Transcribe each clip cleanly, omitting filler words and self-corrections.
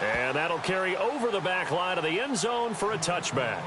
And that'll carry over the back line of the end zone for a touchback.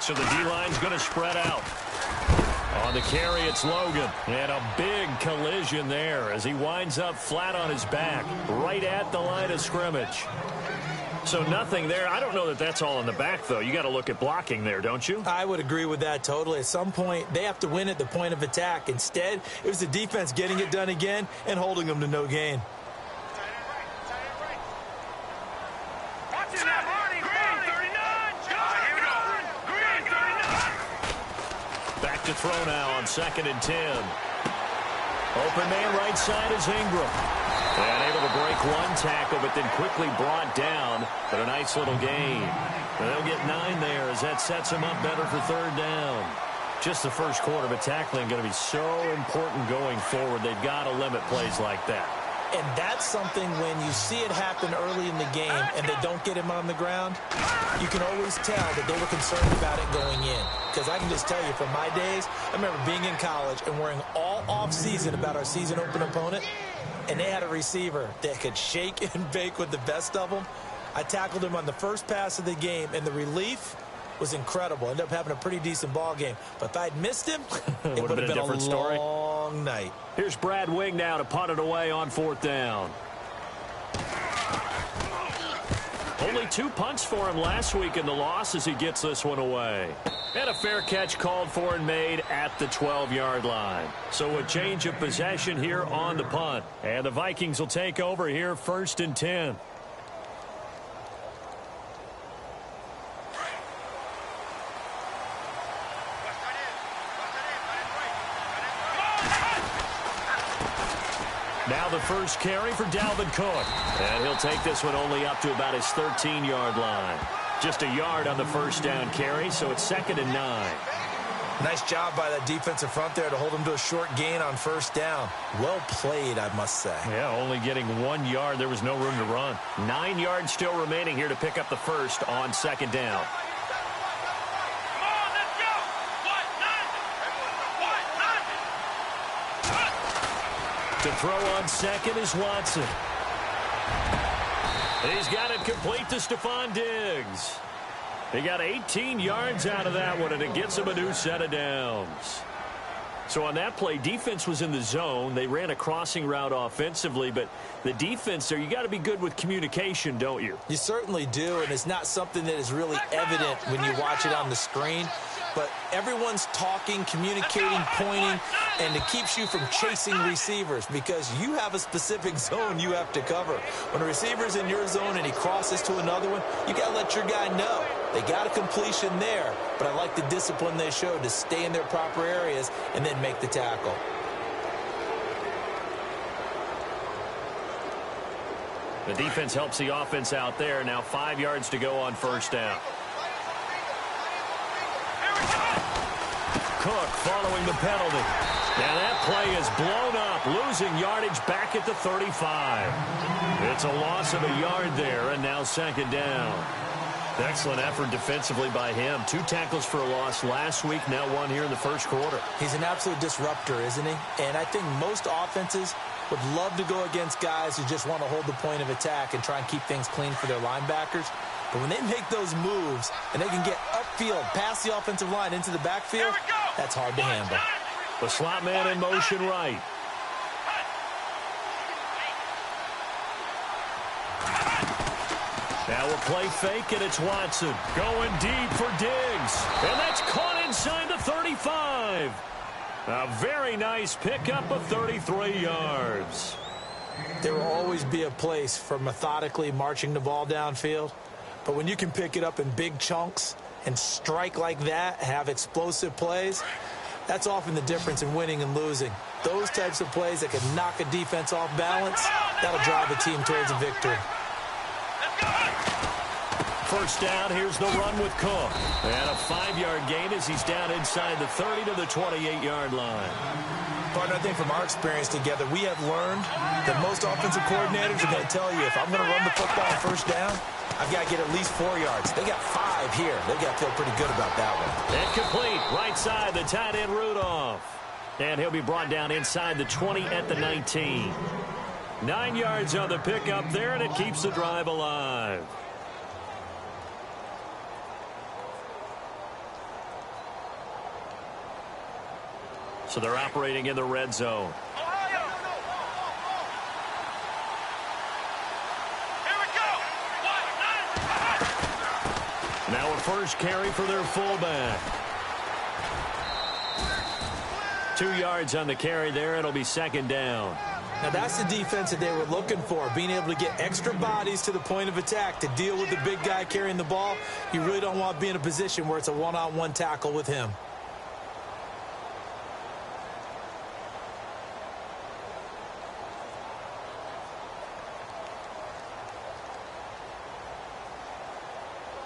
So the D-line's going to spread out. On the carry, it's Logan. And a big collision there as he winds up flat on his back, right at the line of scrimmage. So nothing there. I don't know that that's all in the back, though. You got to look at blocking there, don't you? I would agree with that totally. At some point, they have to win at the point of attack. Instead, it was the defense getting it done again and holding them to no gain. To throw now on 2nd and 10. Open man right side is Ingram. And able to break one tackle, but then quickly brought down. But a nice little gain. And they'll get 9 there as that sets them up better for 3rd down. Just the first quarter, but tackling going to be so important going forward. They've got to limit plays like that. And that's something when you see it happen early in the game and they don't get him on the ground, you can always tell that they were concerned about it going in. Because I can just tell you from my days, I remember being in college and worrying all off-season about our season open opponent, and they had a receiver that could shake and bake with the best of them. I tackled him on the first pass of the game, and the relief was incredible. Ended up having a pretty decent ball game. But if I'd missed him, it would have been a different story. Long night. Here's Brad Wing now to punt it away on 4th down. Only 2 punts for him last week in the loss as he gets this one away. And a fair catch called for and made at the 12-yard line. So a change of possession here on the punt. And the Vikings will take over here 1st and 10. Now the first carry for Dalvin Cook. And he'll take this one only up to about his 13-yard line. Just a yard on the first down carry, so it's 2nd and 9. Nice job by that defensive front there to hold him to a short gain on 1st down. Well played, I must say. Yeah, only getting 1 yard. There was no room to run. 9 yards still remaining here to pick up the first on 2nd down. To throw on 2nd is Watson. He's got it complete to Stephon Diggs. He got 18 yards out of that one, and it gets him a new set of downs. So on that play, defense was in the zone. They ran a crossing route offensively, but the defense there, you got to be good with communication, don't you? You certainly do, and it's not something that is really evident when you watch it on the screen. But everyone's talking, communicating, pointing, and it keeps you from chasing receivers because you have a specific zone you have to cover. When a receiver's in your zone and he crosses to another one, you got to let your guy know. They got a completion there, but I like the discipline they showed to stay in their proper areas and then make the tackle. The defense helps the offense out there. Now 5 yards to go on 1st down. Cook following the penalty. Now that play is blown up, losing yardage back at the 35. It's a loss of a yard there, and now 2nd down. Excellent effort defensively by him. 2 tackles for a loss last week, now 1 here in the first quarter. He's an absolute disruptor, isn't he? And I think most offenses would love to go against guys who just want to hold the point of attack and try and keep things clean for their linebackers. But when they make those moves and they can get upfield, past the offensive line into the backfield, that's hard to handle. The slot man in motion right. Now a play fake, and it's Watson going deep for Diggs. And that's caught inside the 35. A very nice pickup of 33 yards. There will always be a place for methodically marching the ball downfield. But when you can pick it up in big chunks and strike like that, have explosive plays, that's often the difference in winning and losing. Those types of plays that can knock a defense off balance, that'll drive a team towards a victory. First down, here's the run with Cook. And a 5-yard gain as he's down inside the 30 to the 28-yard line. Partner, I think from our experience together, we have learned that most offensive coordinators are going to tell you, if I'm going to run the football on first down, I've got to get at least 4 yards. They got 5 here. They've got to feel pretty good about that one. And complete, right side, the tight end Rudolph. And he'll be brought down inside the 20 at the 19. 9 yards on the pickup there, and it keeps the drive alive. So they're operating in the red zone. Now a first carry for their fullback. 2 yards on the carry there. It'll be second down. Now that's the defense that they were looking for, being able to get extra bodies to the point of attack to deal with the big guy carrying the ball. You really don't want to be in a position where it's a one-on-one tackle with him.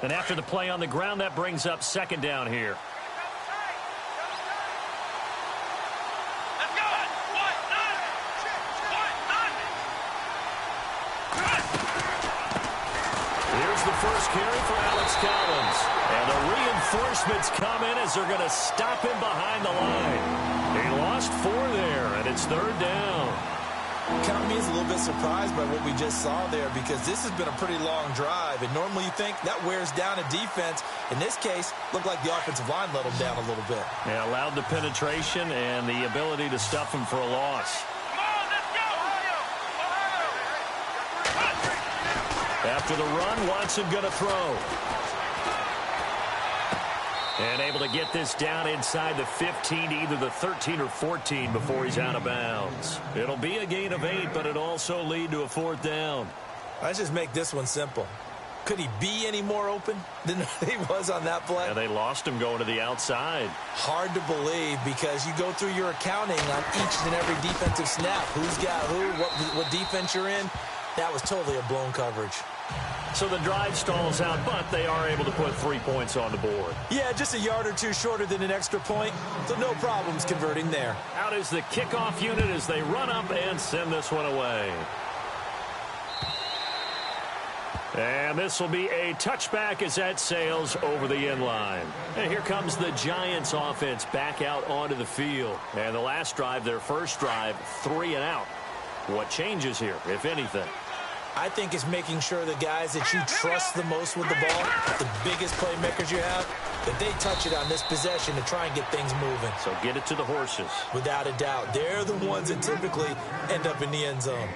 And after the play on the ground, that brings up second down here. Here's the first carry for Alex Collins. And the reinforcements come in as they're going to stop him behind the line. He lost 4 there, and it's third down. Count me as a little bit surprised by what we just saw there, because this has been a pretty long drive, and normally you think that wears down a defense. In this case, looked like the offensive line let them down a little bit. Yeah, allowed the penetration and the ability to stuff him for a loss. After the run, Watson going to throw. And able to get this down inside the 15, either the 13 or 14 before he's out of bounds. It'll be a gain of 8, but it'll also lead to a fourth down. Let's just make this one simple. Could he be any more open than he was on that play? Yeah, they lost him going to the outside. Hard to believe, because you go through your accounting on each and every defensive snap. Who's got who, what defense you're in. That was totally a blown coverage. So the drive stalls out, but they are able to put 3 points on the board. Yeah, just a yard or two shorter than an extra point, so no problems converting there. Out is the kickoff unit as they run up and send this one away. And this will be a touchback as that sails over the end line. And here comes the Giants offense back out onto the field. And the last drive, their first drive, 3 and out. What changes here, if anything? I think it's making sure the guys that you trust the most with the ball, the biggest playmakers you have, that they touch it on this possession to try and get things moving. So get it to the horses. Without a doubt. They're the ones that typically end up in the end zone.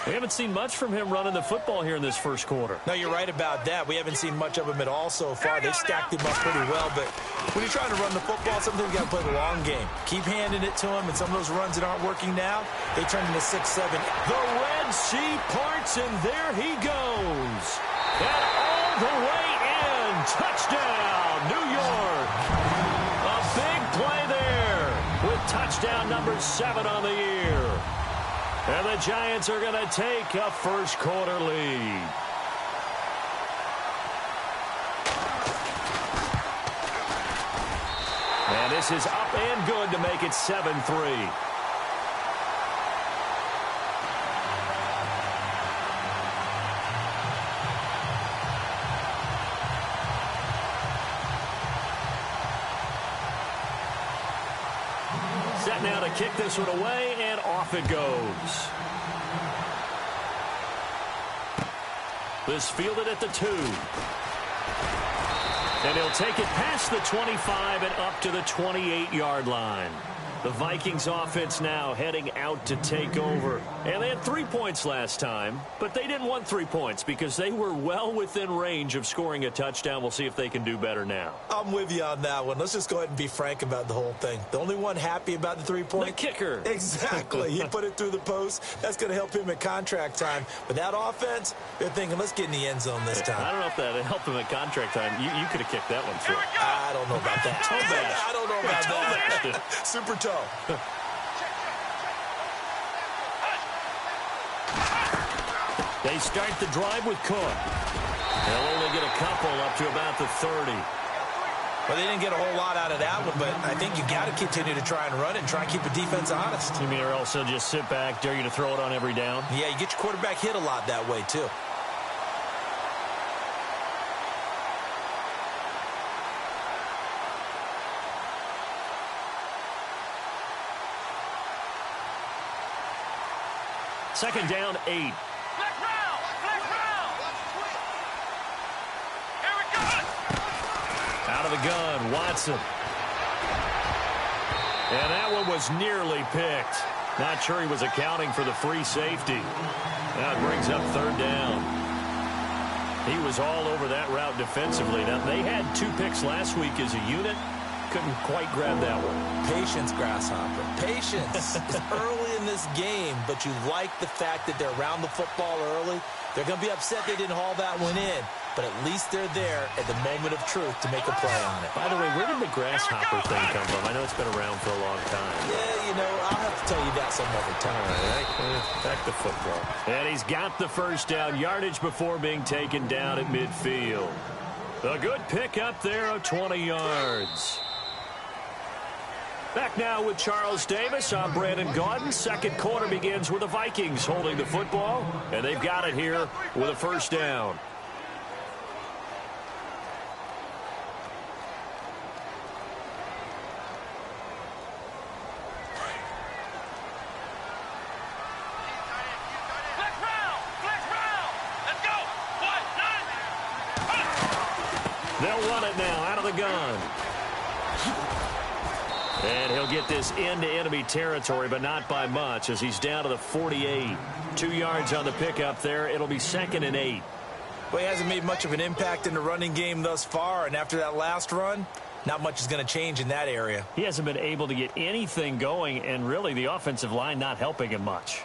We haven't seen much from him running the football here in this first quarter. No, you're right about that. We haven't seen much of him at all so far. They've stacked him up pretty well, but when you're trying to run the football, sometimes you got to play the long game. Keep handing it to him, and some of those runs that aren't working now, they turn into 6-7. The Red Sea parts, and there he goes. And all the way in. Touchdown, New York. A big play there with touchdown number 7 on the year. And the Giants are going to take a first quarter lead. And this is up and good to make it 7-3. Set now to kick this one away, and off it goes. This fielded at the 2. And he'll take it past the 25 and up to the 28-yard line. The Vikings offense now heading out to take over. And they had 3 points last time, but they didn't want 3 points because they were well within range of scoring a touchdown. We'll see if they can do better now. I'm with you on that one. Let's just go ahead and be frank about the whole thing. The only one happy about the 3-point? The kicker. Exactly. He put it through the post. That's going to help him at contract time. But that offense, they're thinking, let's get in the end zone this time. I don't know if that helped him at contract time. You could have kicked that one through. I don't know about that. I don't know about that. Super toe. They start the drive with Cook. They'll only get a couple up to about the 30. Well, they didn't get a whole lot out of that one, but I think you got to continue to try and run it and try and keep the defense honest. You mean or else they'll just sit back, dare you to throw it on every down? Yeah, you get your quarterback hit a lot that way, too. Second down, 8. Black round! Black round! Here we go! Out of the gun, Watson. And that one was nearly picked. Not sure he was accounting for the free safety. Now it brings up third down. He was all over that route defensively. Now, they had 2 picks last week as a unit. Couldn't quite grab that one. Patience, Grasshopper. Patience. It's early in this game, but you like the fact that they're around the football early. They're going to be upset they didn't haul that one in, but at least they're there at the moment of truth to make a play on it. By the way, where did the grasshopper thing come from? I know it's been around for a long time. Yeah, you know, I'll have to tell you that some other time. All right, back to football. And he's got the first down yardage before being taken down at midfield. A good pick up there of 20 yards. Back now with Charles Davis. I'm Brandon Gaudin. Second quarter begins with the Vikings holding the football, and they've got it here with a first down. They'll run it now out of the gun. And he'll get this into enemy territory, but not by much as he's down to the 48. 2 yards on the pickup there. It'll be 2nd and 8. Well, he hasn't made much of an impact in the running game thus far, and after that last run, not much is going to change in that area. He hasn't been able to get anything going, and really the offensive line not helping him much.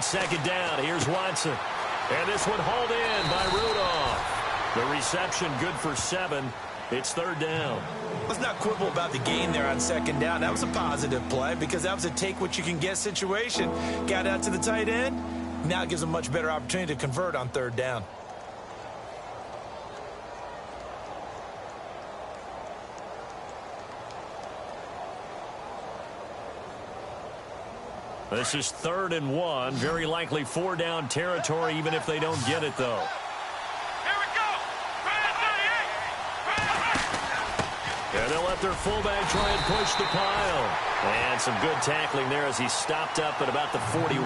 Second down, here's Watson. And this one hauled in by Rudolph. The reception good for 7. It's third down. Let's not quibble about the gain there on second down. That was a positive play because that was a take-what-you-can-get situation. Got out to the tight end. Now it gives them a much better opportunity to convert on third down. This is 3rd and 1. Very likely 4-down territory, even if they don't get it, though. Here we go! And they'll let their fullback try and push the pile. And some good tackling there as he stopped up at about the 41.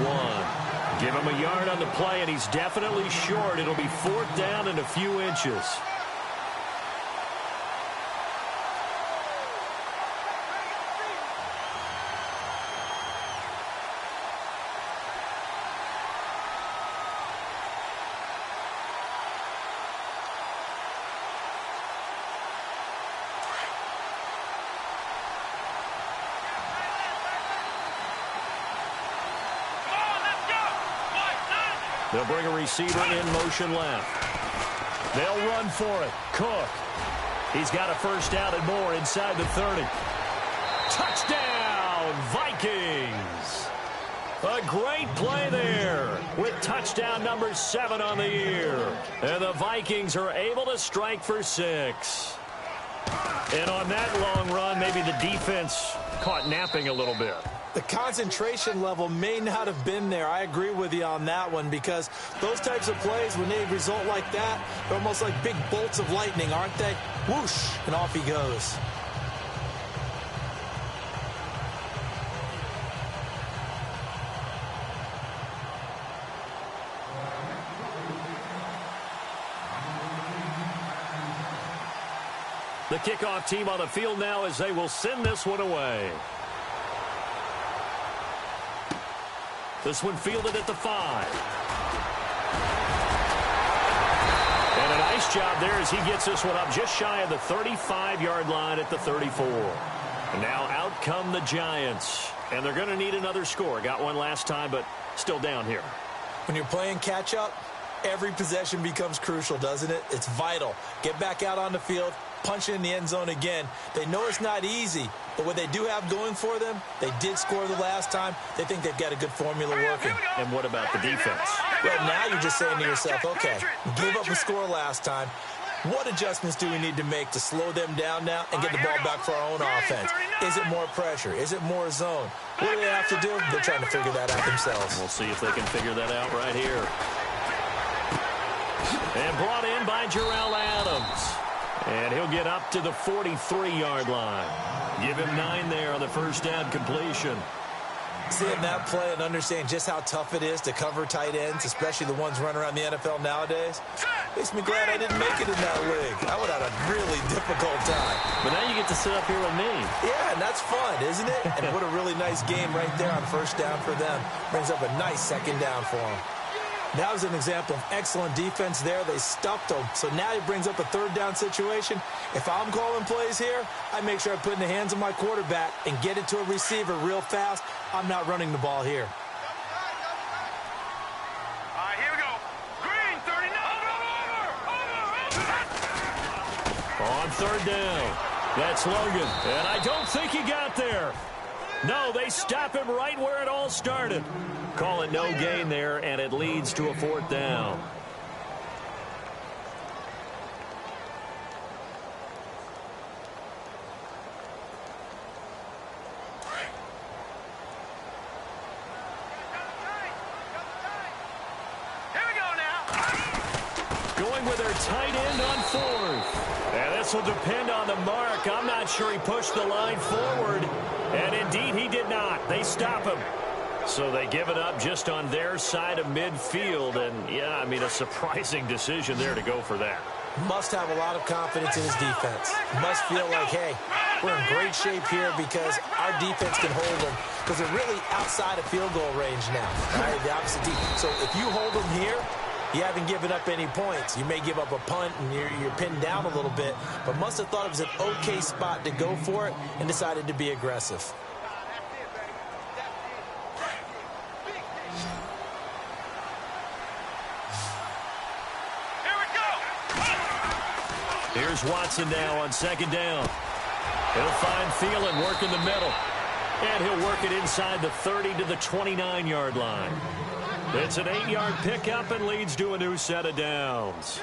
Give him a yard on the play, and he's definitely short. It'll be 4th down and a few inches. They'll bring a receiver in motion left. They'll run for it. Cook. He's got a first down and more inside the 30. Touchdown, Vikings. A great play there with touchdown number 7 on the year. And the Vikings are able to strike for 6. And on that long run, maybe the defense caught napping a little bit. The concentration level may not have been there. I agree with you on that one, because those types of plays, when they result like that, they're almost like big bolts of lightning, aren't they? Whoosh, and off he goes. The kickoff team on the field now as they will send this one away. This one fielded at the 5. And a nice job there as he gets this one up just shy of the 35-yard line at the 34. And now out come the Giants. And they're going to need another score. Got one last time, but still down here. When you're playing catch-up, every possession becomes crucial, doesn't it? It's vital. Get back out on the field, punch it in the end zone again. They know it's not easy, but what they do have going for them, they did score the last time. They think they've got a good formula working. And what about the defense? Well, now you're just saying to yourself, okay, gave up a score last time. What adjustments do we need to make to slow them down now and get the ball back for our own offense? Is it more pressure? Is it more zone? What do they have to do? They're trying to figure that out themselves. We'll see if they can figure that out right here. And brought in by Jarrell Adams. And he'll get up to the 43-yard line. Give him 9 there on the first down completion. Seeing that play and understanding just how tough it is to cover tight ends, especially the ones running around the NFL nowadays, makes me glad I didn't make it in that league. I would have had a really difficult time. But now you get to sit up here with me. Yeah, and that's fun, isn't it? And what a really nice game right there on first down for them. Brings up a nice second down for them. That was an example of excellent defense there. They stuffed them. So now he brings up a third down situation. If I'm calling plays here, I make sure I put it in the hands of my quarterback and get it to a receiver real fast. I'm not running the ball here. All right, here we go. Green, 39. On third down. That's Logan. And I don't think he got there. No, they stop him right where it all started. Call it no gain there, and it leads to a fourth down. Here we go now. Going with their tight end on fourth. And this will depend on the mark. I'm not sure he pushed the line forward. And indeed, he did not. They stop him. So they give it up just on their side of midfield. And, yeah, I mean, a surprising decision there to go for that. Must have a lot of confidence in his defense. Must feel like, hey, we're in great shape here because our defense can hold them. Because they're really outside of field goal range now. Right? The opposite team. So if you hold them here, you haven't given up any points. You may give up a punt and you're pinned down a little bit. But must have thought it was an okay spot to go for it and decided to be aggressive. Here's Watson now on second down. He'll find Thielen working the middle. And he'll work it inside the 30 to the 29-yard line. It's an 8-yard pickup and leads to a new set of downs.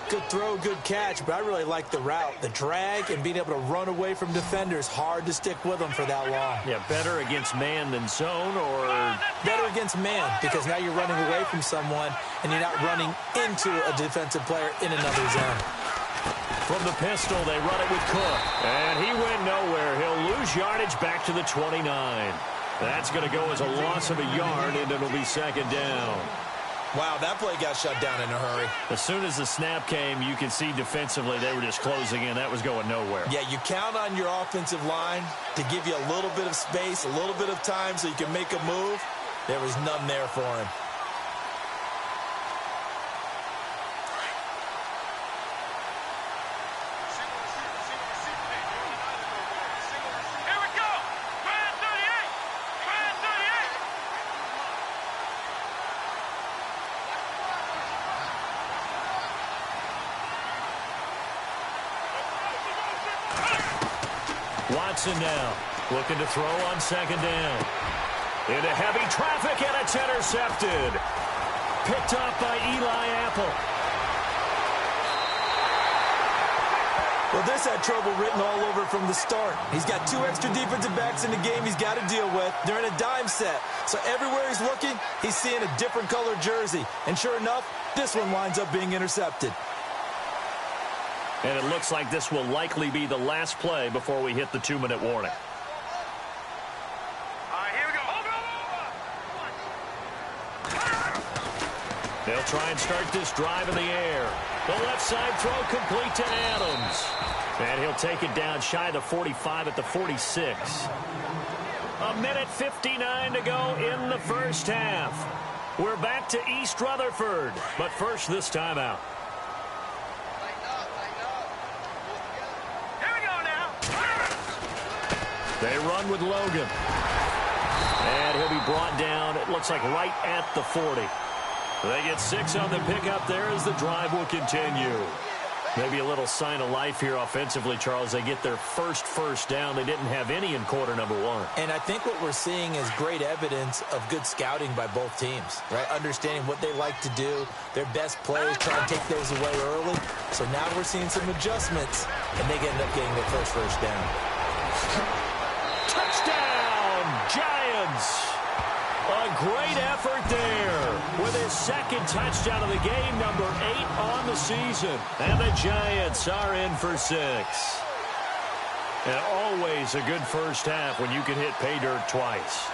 Good throw, good catch, but I really like the route. The drag and being able to run away from defenders, hard to stick with them for that long. Yeah, better against man than zone, or better against man, because now you're running away from someone and you're not running into a defensive player in another zone. From the pistol, they run it with Cook. And he went nowhere. He'll lose yardage back to the 29. That's going to go as a loss of a yard, and it'll be second down. Wow, that play got shut down in a hurry. As soon as the snap came, you can see defensively they were just closing in. That was going nowhere. Yeah, you count on your offensive line to give you a little bit of space, a little bit of time so you can make a move. There was none there for him. Watson now looking to throw on second down. Into heavy traffic, and it's intercepted. Picked up by Eli Apple. Well, this had trouble written all over it from the start. He's got 2 extra defensive backs in the game he's got to deal with. They're in a dime set. So everywhere he's looking, he's seeing a different colored jersey. And sure enough, this one winds up being intercepted. And it looks like this will likely be the last play before we hit the 2-minute warning. Here we go. They'll try and start this drive in the air. The left side throw complete to Adams. And he'll take it down shy of the 45 at the 46. A minute 59 to go in the first half. We're back to East Rutherford. But first, this timeout. Here we go now. They run with Logan. And he'll be brought down, it looks like right at the 40. They get 6 on the pickup there as the drive will continue. Maybe a little sign of life here offensively, Charles. They get their first down. They didn't have any in quarter number 1. And I think what we're seeing is great evidence of good scouting by both teams, right? Understanding what they like to do, their best plays, try and take those away early. So now we're seeing some adjustments, and they end up getting their first down. Touchdown, Giants! A great effort there with his second touchdown of the game, number 8 on the season. And the Giants are in for 6. And always a good first half when you can hit pay dirt twice.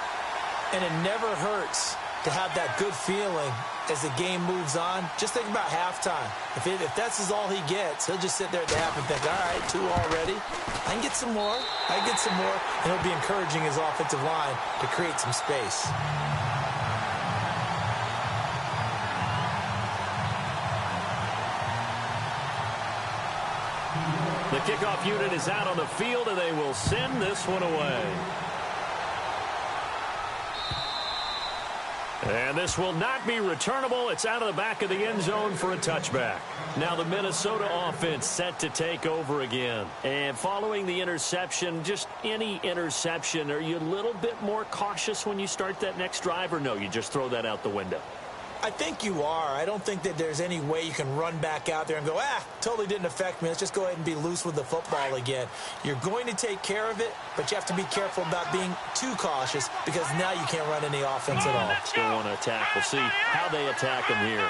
And it never hurts to have that good feeling as the game moves on. Just think about halftime. If that's all he gets, he'll just sit there at the half and think, all right, 2 already. I can get some more. I can get some more. And he'll be encouraging his offensive line to create some space. The kickoff unit is out on the field, and they will send this one away. And this will not be returnable. It's out of the back of the end zone for a touchback. Now the Minnesota offense set to take over again. And following the interception, just any interception, are you a little bit more cautious when you start that next drive, or no, you just throw that out the window? I think you are. I don't think that there's any way you can run back out there and go, totally didn't affect me. Let's just go ahead and be loose with the football again. You're going to take care of it, but you have to be careful about being too cautious because now you can't run any offense at all. Still want to attack. We'll see how they attack them here.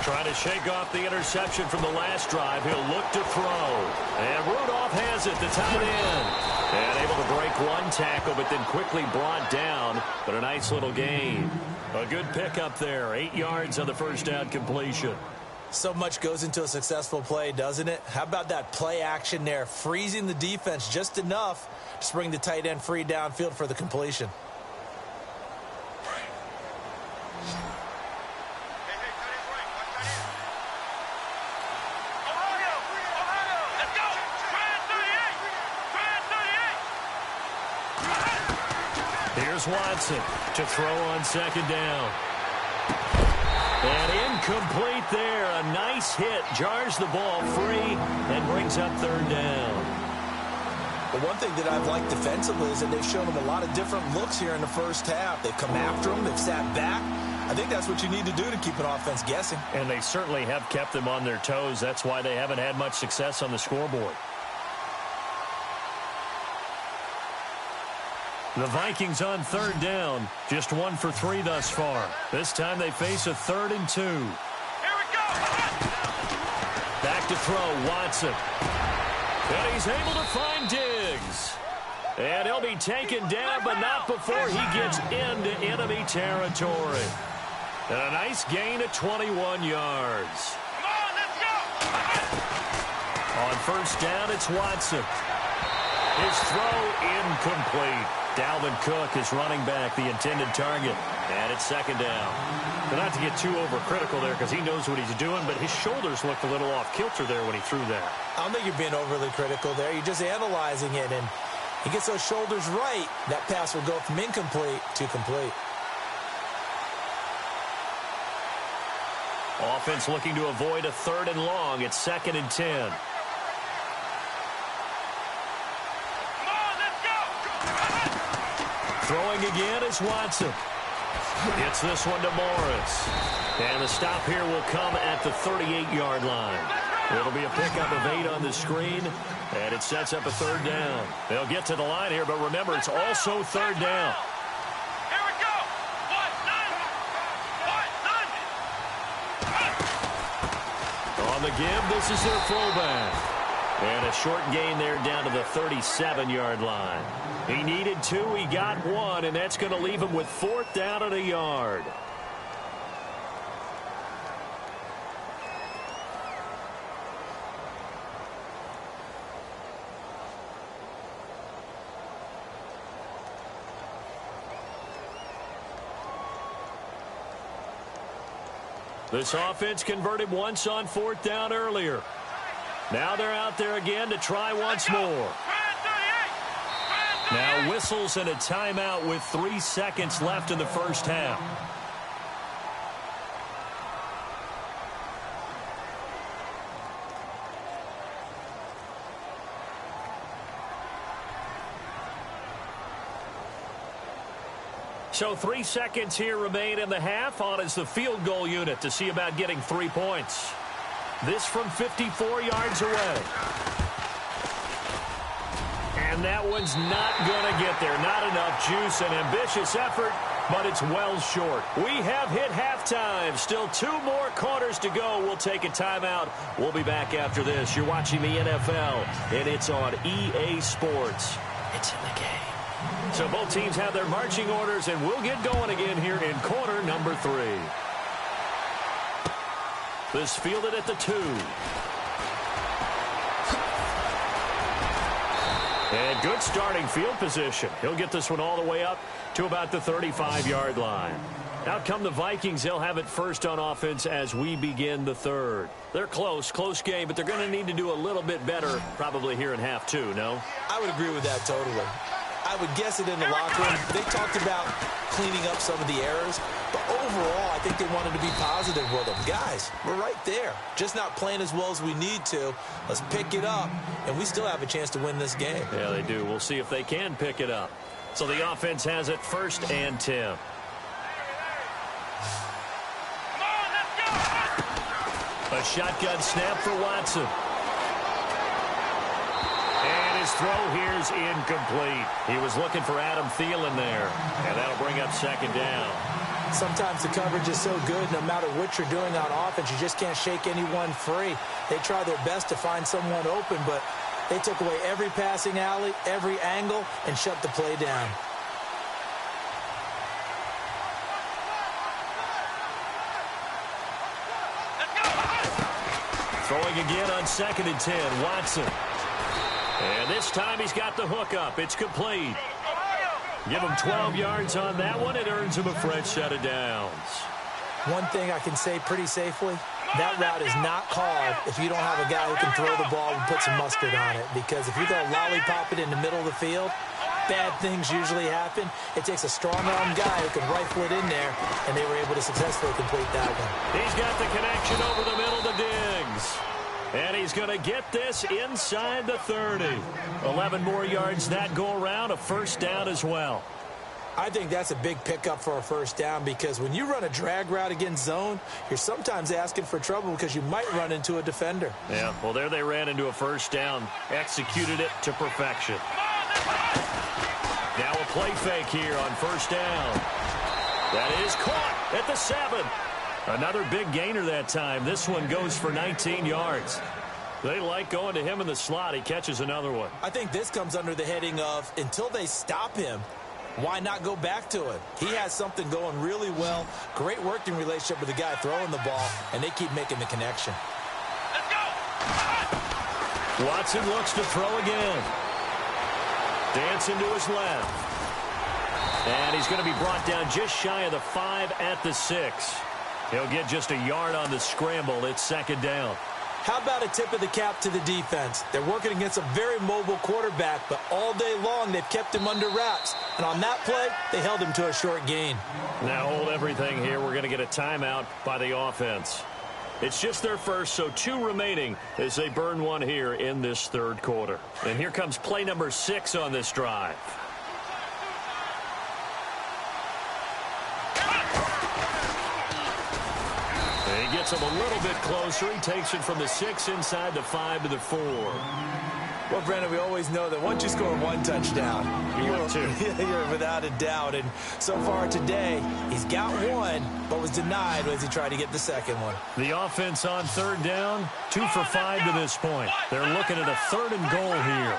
Trying to shake off the interception from the last drive. He'll look to throw. And Rudolph has it, the tight end. And able to break one tackle, but then quickly brought down. But a nice little gain. A good pickup there. 8 yards on the first down completion. So much goes into a successful play, doesn't it? How about that play action there? Freezing the defense just enough to bring the tight end free downfield for the completion. Here's Watson to throw on second down. And incomplete there. A nice hit. Jars the ball free and brings up third down. But one thing that I've liked defensively is that they've shown them a lot of different looks here in the first half. They've come after them. They've sat back. I think that's what you need to do to keep an offense guessing. And they certainly have kept them on their toes. That's why they haven't had much success on the scoreboard. The Vikings on third down, just 1 for 3 thus far. This time they face a 3rd and 2. Here we go. Back to throw, Watson. And he's able to find Diggs. And he'll be taken down, but not before he gets into enemy territory. And a nice gain of 21 yards. Come on, let's go. On first down, it's Watson. His throw incomplete. Dalvin Cook is running back, the intended target. And it's second down. But not to get too overcritical there because he knows what he's doing, but his shoulders looked a little off kilter there when he threw that. I don't think you're being overly critical there. You're just analyzing it, and he gets those shoulders right. That pass will go from incomplete to complete. Offense looking to avoid a 3rd and long. It's 2nd and 10. Come on, let's go. Throwing again is Watson. Gets this one to Morris. And the stop here will come at the 38-yard line. It'll be a pickup of 8 on the screen, and it sets up a third down. They'll get to the line here, but remember, it's also third down. Here we go. On the give, this is their fullback. And a short gain there down to the 37-yard line. He needed 2, he got 1, and that's going to leave him with 4th down and a yard. This offense converted once on 4th down earlier. Now they're out there again to try once more. Now whistles and a timeout with 3 seconds left in the first half. So 3 seconds here remain in the half. On is the field goal unit to see about getting 3 points. This from 54 yards away. And that one's not going to get there. Not enough juice. An ambitious effort, but it's well short. We have hit halftime. Still 2 more quarters to go. We'll take a timeout. We'll be back after this. You're watching the NFL, and it's on EA Sports. It's in the game. So both teams have their marching orders, and we'll get going again here in quarter number 3. This fielded at the 2. And good starting field position. He'll get this one all the way up to about the 35-yard line. Out come the Vikings. They'll have it first on offense as we begin the third. They're close game, but they're going to need to do a little bit better probably here in half 2, no? I would agree with that totally. I would guess it in the locker room. They talked about cleaning up some of the errors, but overall, I think they wanted to be positive with them. Guys, we're right there. Just not playing as well as we need to. Let's pick it up, and we still have a chance to win this game. Yeah, they do. We'll see if they can pick it up. So the offense has it 1st and 10. A shotgun snap for Watson. And his throw here's incomplete. He was looking for Adam Thielen there, and that'll bring up 2nd down. Sometimes the coverage is so good, no matter what you're doing on offense, you just can't shake anyone free. They try their best to find someone open, but they took away every passing alley, every angle, and shut the play down. Throwing again on 2nd and 10, Watson. And this time he's got the hook up. It's complete. Give him 12 yards on that one. It earns him a fresh set of downs. One thing I can say pretty safely, that route is not called if you don't have a guy who can throw the ball and put some mustard on it. Because if you go lollipop it in the middle of the field, bad things usually happen. It takes a strong-arm guy who can rifle it in there, and they were able to successfully complete that one. He's got the connection over the middle to Diggs. And he's going to get this inside the 30. 11 more yards that go around, a 1st down as well. I think that's a big pickup for a 1st down because when you run a drag route against zone, you're sometimes asking for trouble because you might run into a defender. Yeah, well, there they ran into a 1st down, executed it to perfection. Now a play fake here on 1st down. That is caught at the 7. Another big gainer that time. This one goes for 19 yards. They like going to him in the slot. He catches another one. I think this comes under the heading of until they stop him, why not go back to it? He has something going really well. Great working relationship with the guy throwing the ball, and they keep making the connection. Let's go. Watson looks to throw again. Dancing to his left. And he's going to be brought down just shy of the 5 at the 6. He'll get just a yard on the scramble. It's 2nd down. How about a tip of the cap to the defense? They're working against a very mobile quarterback, but all day long they've kept him under wraps. And on that play, they held him to a short gain. Now hold everything here. We're going to get a timeout by the offense. It's just their first, so 2 remaining as they burn one here in this 3rd quarter. And here comes play number 6 on this drive. He gets him a little bit closer. He takes it from the 6 inside the 5 to the 4. Well, Brandon, we always know that once you score one touchdown, you're 2. You're without a doubt. And so far today, he's got one, but was denied as he tried to get the second one. The offense on 3rd down, 2 for 5 to this point. They're looking at a 3rd and goal here.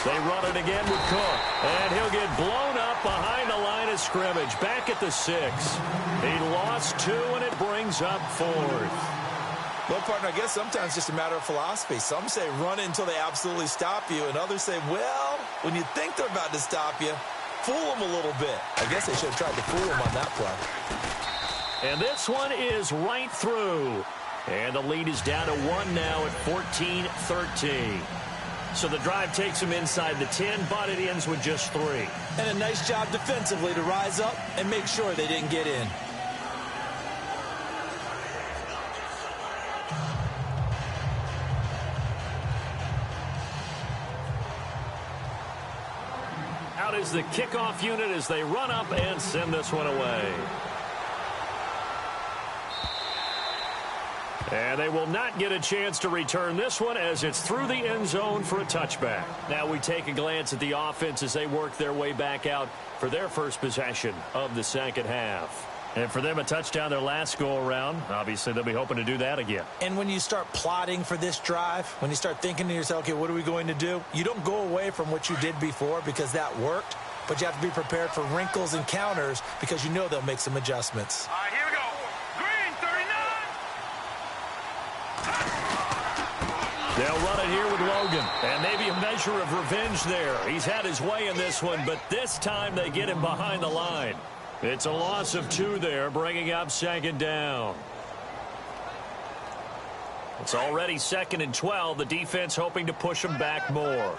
They run it again with Cook, and he'll get blown up behind the line of scrimmage, back at the 6. He lost 2, and it brings up 4th. Well, partner, I guess sometimes it's just a matter of philosophy. Some say run it until they absolutely stop you, and others say, well, when you think they're about to stop you, fool them a little bit. I guess they should have tried to fool them on that play. And this one is right through. And the lead is down to 1 now at 14-13. So the drive takes him inside the 10, but it ends with just 3. And a nice job defensively to rise up and make sure they didn't get in. Out is the kickoff unit as they run up and send this one away. And they will not get a chance to return this one as it's through the end zone for a touchback. Now we take a glance at the offense as they work their way back out for their first possession of the second half. And for them, a touchdown their last go-around. Obviously, they'll be hoping to do that again. And when you start plotting for this drive, when you start thinking to yourself, okay, what are we going to do? You don't go away from what you did before because that worked, but you have to be prepared for wrinkles and counters because you know they'll make some adjustments. All right, here we go. Green, 39. They'll run it here with Logan, and maybe a measure of revenge there. He's had his way in this one, but this time they get him behind the line. It's a loss of 2 there, bringing up 2nd down. It's already 2nd and 12. The defense hoping to push him back more.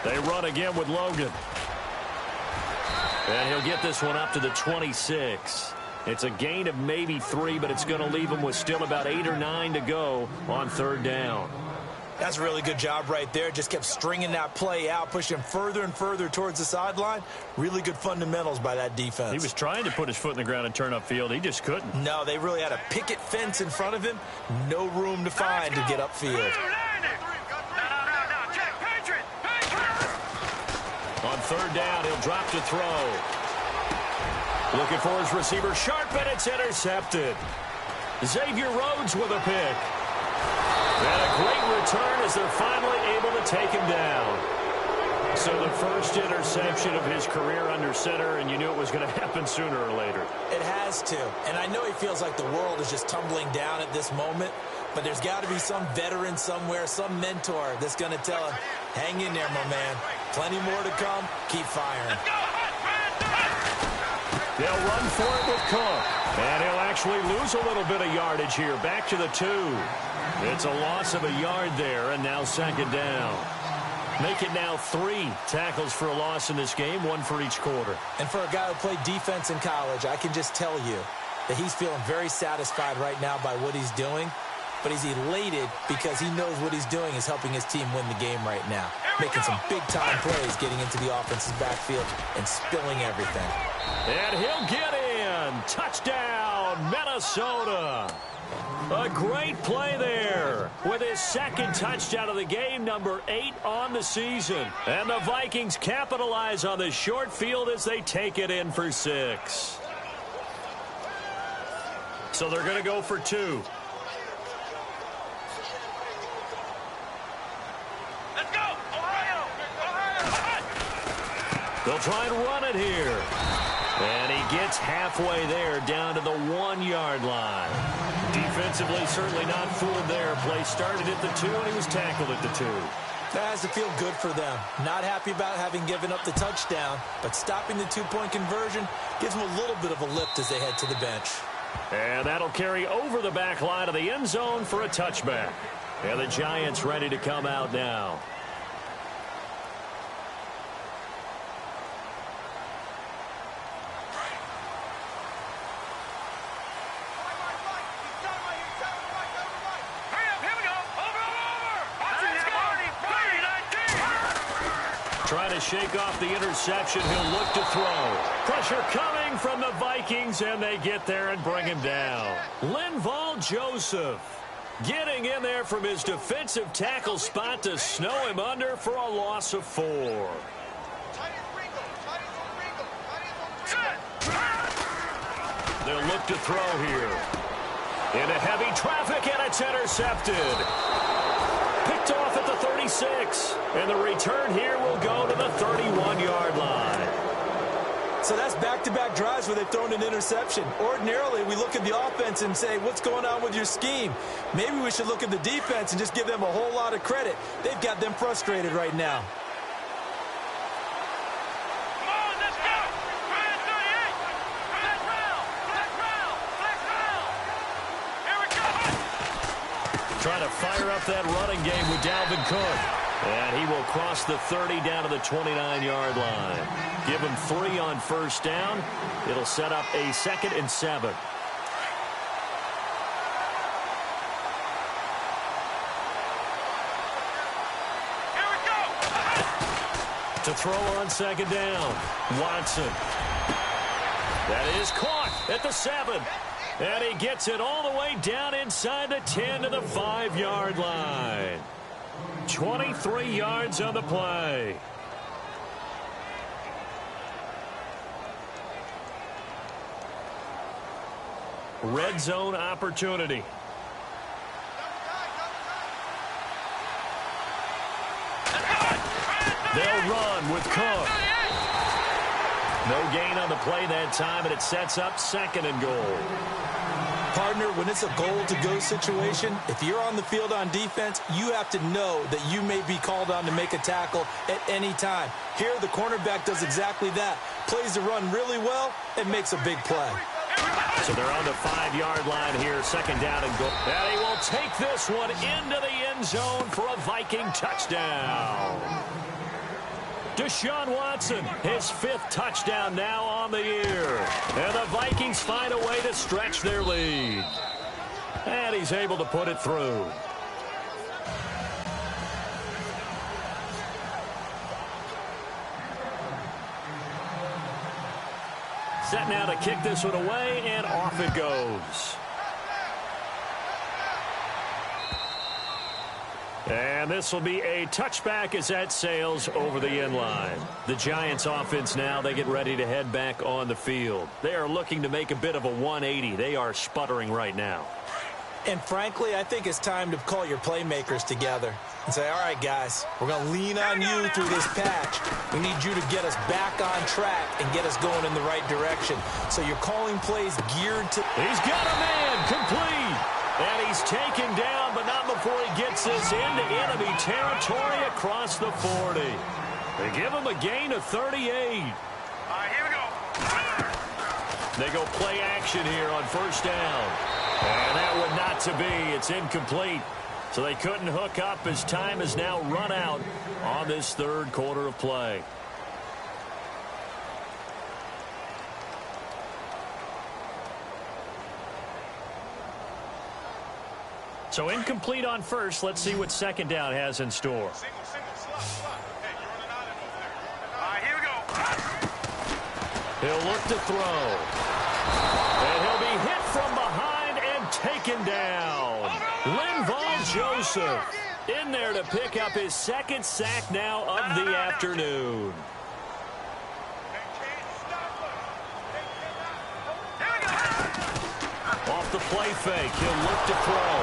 They run again with Logan. And he'll get this one up to the 26. It's a gain of maybe 3, but it's going to leave him with still about 8 or 9 to go on 3rd down. That's a really good job right there. Just kept stringing that play out, pushing him further and further towards the sideline. Really good fundamentals by that defense. He was trying to put his foot in the ground and turn upfield. He just couldn't. No, they really had a picket fence in front of him. No room to find to get upfield. On 3rd down, he'll drop to throw. Looking for his receiver, sharp, and it's intercepted. Xavier Rhodes with a pick. And a great return as they're finally able to take him down. So the first interception of his career under center, and you knew it was going to happen sooner or later. It has to. And I know he feels like the world is just tumbling down at this moment, but there's got to be some veteran somewhere, some mentor that's going to tell him, hang in there, my man. Plenty more to come. Keep firing. They'll run for it with Cook. And he'll actually lose a little bit of yardage here. Back to the 2. It's a loss of a yard there, and now 2nd down. Make it now 3 tackles for a loss in this game, 1 for each quarter. And for a guy who played defense in college, I can just tell you that he's feeling very satisfied right now by what he's doing. But he's elated because he knows what he's doing is helping his team win the game right now. Making some big-time plays, getting into the offense's backfield and spilling everything. And he'll get in. Touchdown, Minnesota. A great play there with his 2nd touchdown of the game, number 8 on the season. And the Vikings capitalize on the short field as they take it in for 6. So they're going to go for 2. Let's go, Ohio! They'll try and run it here. And he gets halfway there down to the 1-yard line. Defensively, certainly not fooled there. Play started at the 2, and he was tackled at the 2. That has to feel good for them. Not happy about having given up the touchdown, but stopping the 2-point conversion gives them a little bit of a lift as they head to the bench. And that'll carry over the back line of the end zone for a touchback. And the Giants ready to come out now. Trying to shake off the interception. He'll look to throw. Pressure coming from the Vikings, and they get there and bring him down. Linval Joseph getting in there from his defensive tackle spot to snow him under for a loss of 4. They'll look to throw here. Into heavy traffic, and it's intercepted. Picked off at the 36. And the return here will go to the 31-yard line. So that's back-to-back drives where they've thrown an interception. Ordinarily, we look at the offense and say, what's going on with your scheme? Maybe we should look at the defense and just give them a whole lot of credit. They've got them frustrated right now. Trying to fire up that running game with Dalvin Cook. And he will cross the 30 down to the 29-yard line. Give him 3 on first down. It'll set up a 2nd and 7. Here we go. To throw on 2nd down. Watson. That is caught at the 7. And he gets it all the way down inside the 10 to the 5-yard line. 23 yards on the play. Red zone opportunity. They'll run with Cook. No gain on the play that time, and it sets up 2nd and goal. Partner, when it's a goal-to-go situation, if you're on the field on defense, you have to know that you may be called on to make a tackle at any time. Here, the cornerback does exactly that. Plays the run really well and makes a big play. So they're on the 5-yard line here, 2nd down and goal. And he will take this one into the end zone for a Viking touchdown. Deshaun Watson, his 5th touchdown now on the year. And the Vikings find a way to stretch their lead. And he's able to put it through. Set now to kick this one away, and off it goes. And this will be a touchback as that sails over the end line. The Giants offense now, they get ready to head back on the field. They are looking to make a bit of a 180. They are sputtering right now. And frankly, I think it's time to call your playmakers together and say, all right, guys, we're going to lean on you through this patch. We need you to get us back on track and get us going in the right direction. So you're calling plays geared to... He's got a man complete. And he's taken down, but not before he gets this into enemy territory across the 40. They give him a gain of 38. All right, here we go. They go play action here on first down. And that would not to be. It's incomplete. So they couldn't hook up as time has now run out on this 3rd quarter of play. So incomplete on first. Let's see what 2nd down has in store. Single, slot. Hey, you're running out of over there. All right, here we go. He'll look to throw. And he'll be hit from behind and taken down. Linval Joseph in there to pick up his 2nd sack now of the afternoon. Off the play fake, he'll look to throw.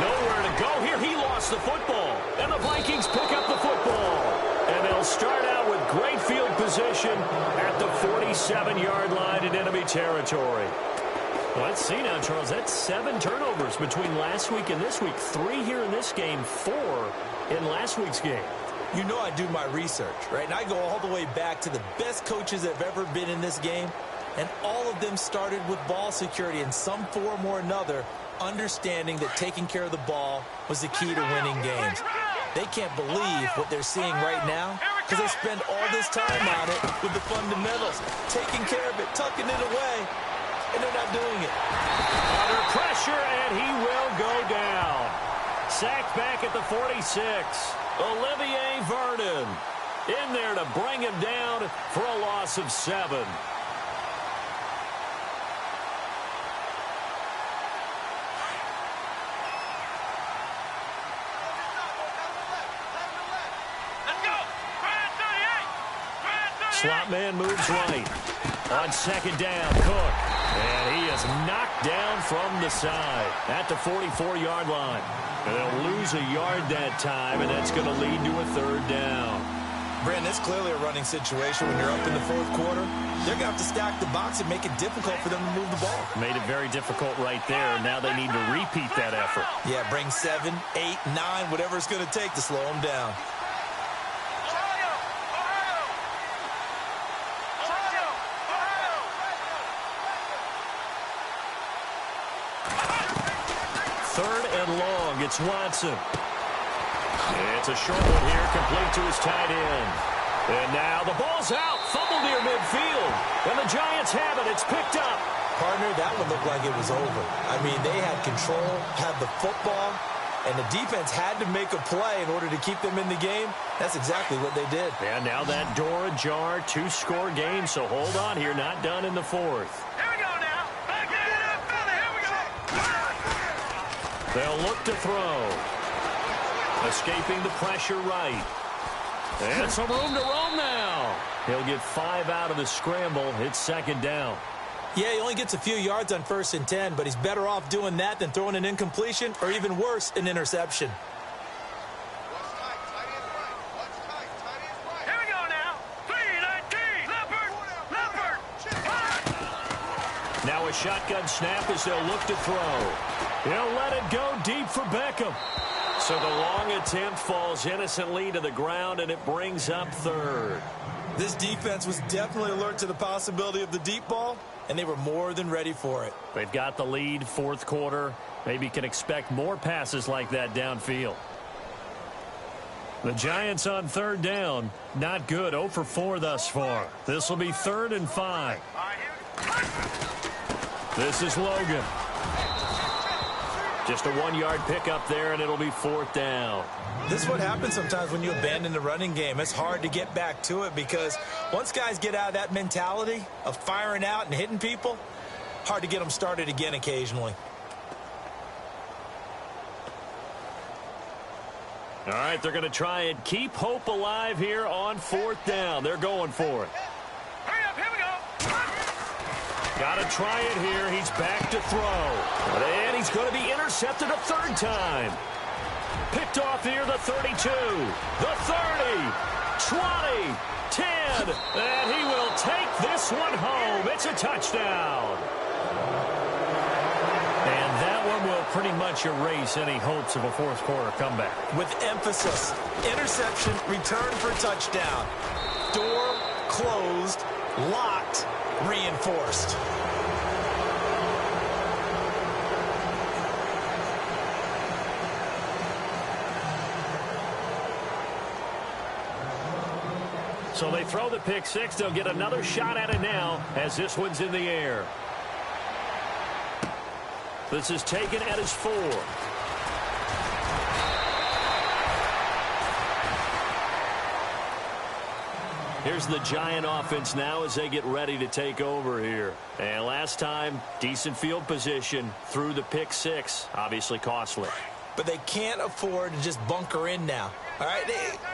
Nowhere to go here. He lost the football. And the Vikings pick up the football. And they'll start out with great field position at the 47-yard line in enemy territory. Well, let's see now, Charles. That's 7 turnovers between last week and this week. 3 here in this game, 4 in last week's game. You know I do my research, right? And I go all the way back to the best coaches that have ever been in this game. And all of them started with ball security in some form or another, understanding that taking care of the ball was the key to winning games. They can't believe what they're seeing right now because they spend all this time on it with the fundamentals, taking care of it, tucking it away, and they're not doing it. Under pressure, and he will go down. Sacked back at the 46. Olivier Vernon. in there to bring him down for a loss of 7. Slot man moves right. On 2nd down, Cook. And he is knocked down from the side at the 44-yard line. And they'll lose a yard that time, and that's going to lead to a 3rd down. Brandon, it's clearly a running situation when you're up in the 4th quarter. They're going to have to stack the box and make it difficult for them to move the ball. Made it very difficult right there. Now they need to repeat that effort. Yeah, bring 7, 8, 9, whatever it's going to take to slow them down. It's Watson. It's a short one here, complete to his tight end. And now the ball's out, fumbled near midfield. And the Giants have it. It's picked up. Partner, that one looked like it was over. I mean, they had control, had the football, and the defense had to make a play in order to keep them in the game. That's exactly what they did. And now that door ajar, 2-score game, so hold on here, not done in the 4th. They'll look to throw. Escaping the pressure right. And some room to roam now. He'll get 5 out of the scramble. It's 2nd down. Yeah, he only gets a few yards on 1st and 10, but he's better off doing that than throwing an incompletion or even worse, an interception. Here we go now. 3-19. Leopard. Now a shotgun snap as they'll look to throw. He'll let it go deep for Beckham. So the long attempt falls innocently to the ground, and it brings up 3rd. This defense was definitely alert to the possibility of the deep ball, and they were more than ready for it. They've got the lead, 4th quarter. Maybe can expect more passes like that downfield. The Giants on 3rd down. Not good. 0 for 4 thus far. This will be 3rd and 5. This is Logan. Just a 1-yard pickup there, and it'll be 4th down. This is what happens sometimes when you abandon the running game. It's hard to get back to it because once guys get out of that mentality of firing out and hitting people, hard to get them started again occasionally. All right, they're going to try and keep hope alive here on 4th down. They're going for it. Hurry up, here we go. Got to try it here. He's back to throw. And he's going to be intercepted a 3rd time. Picked off here, the 32, the 30, 20, 10. And he will take this one home. It's a touchdown. And that one will pretty much erase any hopes of a 4th quarter comeback. With emphasis, interception, return for touchdown. Door closed, locked, reinforced. So they throw the pick 6. They'll get another shot at it now as this one's in the air. This is taken at his 4. Here's the Giant offense now as they get ready to take over here. And last time, decent field position through the pick 6. Obviously costly. But they can't afford to just bunker in now. All right,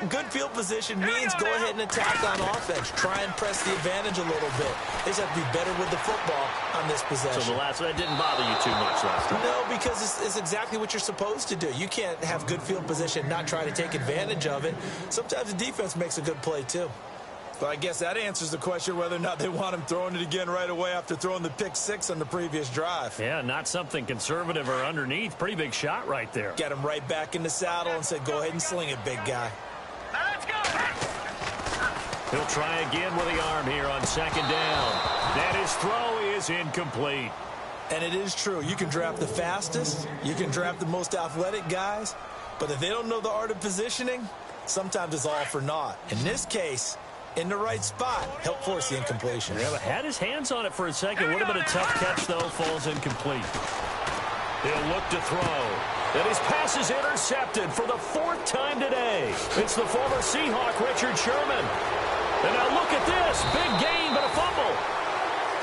good field position means go ahead and attack on offense. Try and press the advantage a little bit. They just have to be better with the football on this possession. So the last one, that didn't bother you too much last time? No, because it's exactly what you're supposed to do. You can't have good field position and not try to take advantage of it. Sometimes the defense makes a good play, too. But I guess that answers the question whether or not they want him throwing it again right away after throwing the pick 6 on the previous drive. Yeah, not something conservative or underneath. Pretty big shot right there. Got him right back in the saddle and said, go ahead and sling it, big guy. Now let's go. He'll try again with the arm here on 2nd down. And his throw is incomplete. And it is true. You can draft the fastest. You can draft the most athletic guys. But if they don't know the art of positioning, sometimes it's all for naught. In this case, in the right spot, help force the incompletion. Yeah, but had his hands on it for a second. Would have been a tough catch, though. Falls incomplete. He'll look to throw. And his pass is intercepted for the 4th time today. It's the former Seahawk, Richard Sherman. And now look at this. Big gain, but a fumble.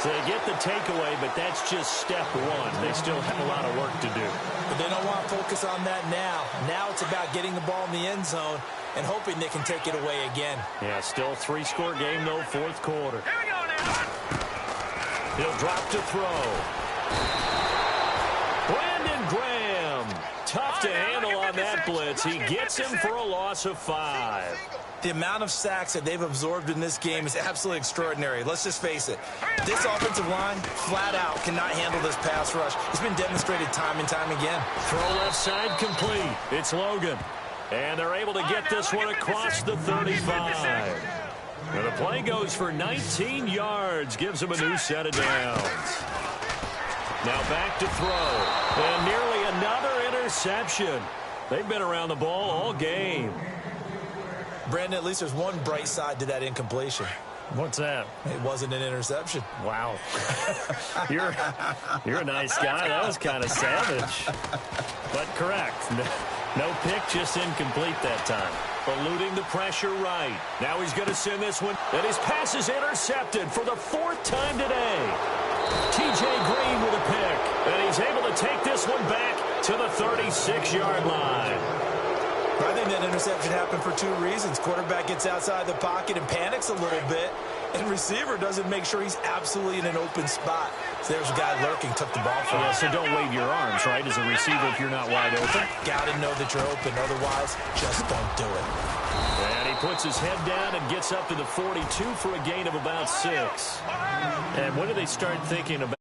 So they get the takeaway, but that's just step one. They still have a lot of work to do. But they don't want to focus on that now. Now it's about getting the ball in the end zone and hoping they can take it away again. Yeah, still 3-score game, though, 4th quarter. Here we go now. He'll drop to throw. Brandon Graham. Tough to handle on that blitz. He gets him for a loss of 5. The amount of sacks that they've absorbed in this game is absolutely extraordinary. Let's just face it. This offensive line, flat out, cannot handle this pass rush. It's been demonstrated time and time again. Throw left side complete. It's Logan. And they're able to get this one across the 35. And the play goes for 19 yards. Gives them a new set of downs. Now back to throw. And nearly another interception. They've been around the ball all game. Brandon, at least there's one bright side to that incompletion. What's that? It wasn't an interception. Wow. You're a nice guy. That was kind of savage. But correct. No pick, just incomplete that time. Eluding the pressure right. Now he's going to send this one. And his pass is intercepted for the 4th time today. T.J. Green with a pick. And he's able to take this one back to the 36-yard line. I think that interception happened for 2 reasons. Quarterback gets outside the pocket and panics a little bit, and receiver doesn't make sure he's absolutely in an open spot. So there's a guy lurking, took the ball from him. Yeah, so don't wave your arms, right, as a receiver if you're not wide open. Got to know that you're open. Otherwise, just don't do it. And he puts his head down and gets up to the 42 for a gain of about 6. And when do they start thinking about